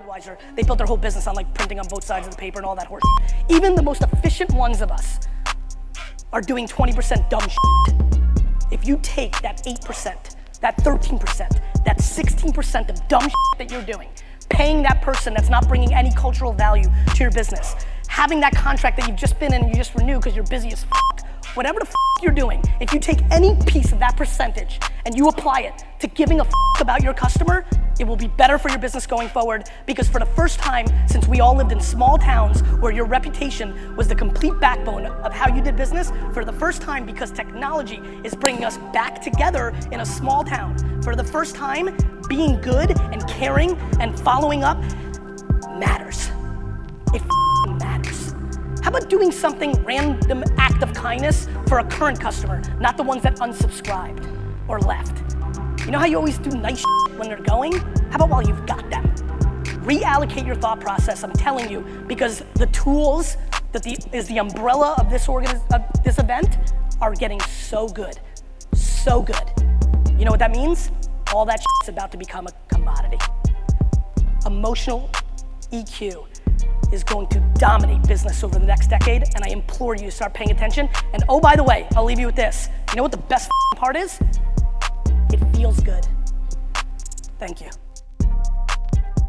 Budweiser, they built their whole business on like printing on both sides of the paper and all that horse. Even the most efficient ones of us are doing 20% dumb shit. If you take that 8%, that 13%, that 16% of dumb shit that you're doing, paying that person that's not bringing any cultural value to your business, having that contract that you've just been in and you just renew because you're busy as f***, whatever the f*** you're doing, if you take any piece of that percentage and you apply it to giving a f*** about your customer, it will be better for your business going forward, because for the first time since we all lived in small towns where your reputation was the complete backbone of how you did business, for the first time, because technology is bringing us back together in a small town, for the first time, being good and caring and following up matters. It matters. How about doing something random act of kindness for a current customer, not the ones that unsubscribed or left? You know how you always do nice shit when they're going? How about while you've got them? Reallocate your thought process, I'm telling you, because the tools that is the umbrella of this event are getting so good, so good. You know what that means? All that shit's about to become a commodity. Emotional EQ is going to dominate business over the next decade, and I implore you to start paying attention. And oh, by the way, I'll leave you with this. You know what the best part is? It feels good. Thank you.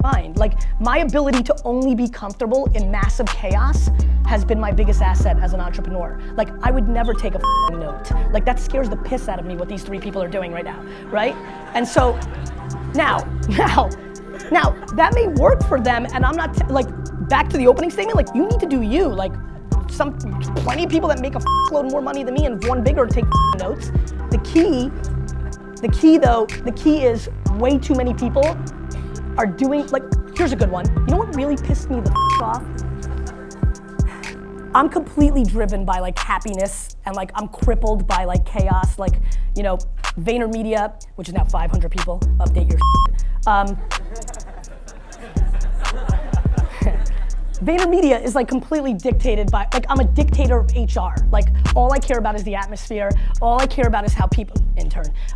Fine. Like, my ability to only be comfortable in massive chaos has been my biggest asset as an entrepreneur. Like, I would never take a note. Like, that scares the piss out of me what these three people are doing right now, right? And so, now, that may work for them, and I'm not, like, back to the opening statement, like, you need to do you. Like, plenty of people that make a load more money than me and one bigger to take notes. The key is way too many people are doing, like, here's a good one. You know what really pissed me the off? I'm completely driven by like happiness, and like I'm crippled by like chaos. Like, you know, VaynerMedia, which is now 500 people, update your VaynerMedia is like completely dictated by, like, I'm a dictator of HR. Like, all I care about is the atmosphere. All I care about is how people,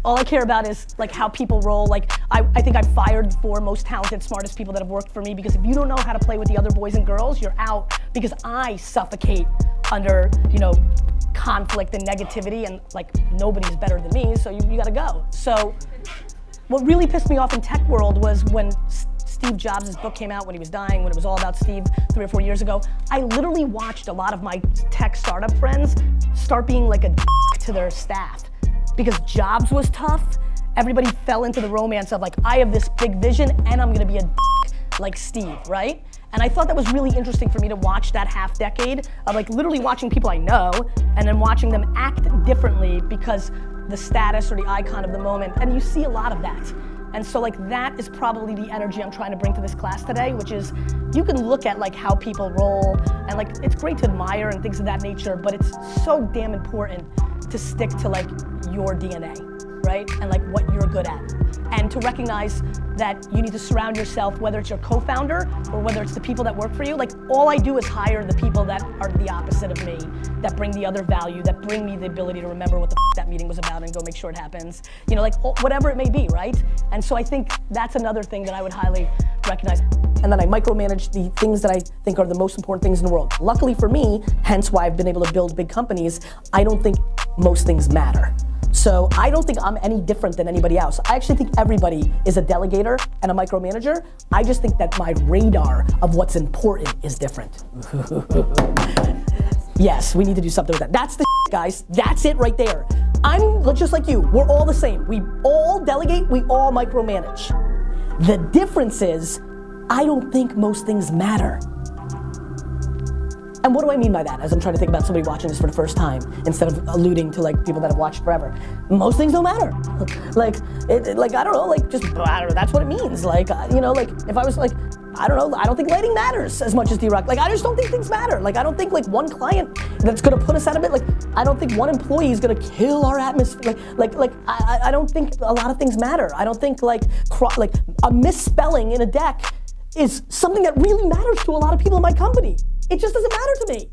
all I care about is like how people roll. Like, I think I've fired the four most talented, smartest people that have worked for me, because if you don't know how to play with the other boys and girls, you're out, because I suffocate under, you know, conflict and negativity, and like nobody's better than me, so you gotta go. So what really pissed me off in tech world was when Steve Jobs' book came out, when he was dying, when it was all about Steve 3 or 4 years ago. I literally watched a lot of my tech startup friends start being like a to their staff. Because Jobs was tough, everybody fell into the romance of like, I have this big vision and I'm gonna be a like Steve, right? And I thought that was really interesting for me to watch that half decade of like literally watching people I know and then watching them act differently because the status or the icon of the moment, and you see a lot of that. And so like that is probably the energy I'm trying to bring to this class today, which is you can look at like how people roll, and like it's great to admire and things of that nature, but it's so damn important to stick to like your DNA, right? And like what you're good at. And to recognize that you need to surround yourself, whether it's your co-founder or whether it's the people that work for you. Like, all I do is hire the people that are the opposite of me, that bring the other value, that bring me the ability to remember what the that meeting was about and go make sure it happens. You know, like whatever it may be, right? And so I think that's another thing that I would highly recognize. And then I micromanage the things that I think are the most important things in the world. Luckily for me, hence why I've been able to build big companies, I don't think most things matter. So I don't think I'm any different than anybody else. I actually think everybody is a delegator and a micromanager. I just think that my radar of what's important is different. Yes, we need to do something with that. That's the guys, that's it right there. I'm just like you, we're all the same. We all delegate, we all micromanage. The difference is, I don't think most things matter. And what do I mean by that? As I'm trying to think about somebody watching this for the first time, instead of alluding to like people that have watched forever. Most things don't matter. Like, I don't know, like just, I don't know, that's what it means. Like, you know, like if I was like, I don't know, I don't think lighting matters as much as D-Rock. Like, I just don't think things matter. Like, I don't think like one client that's gonna put us out of it, like, I don't think one employee is gonna kill our atmosphere. I don't think a lot of things matter. I don't think like a misspelling in a deck is something that really matters to a lot of people in my company. It just doesn't matter to me.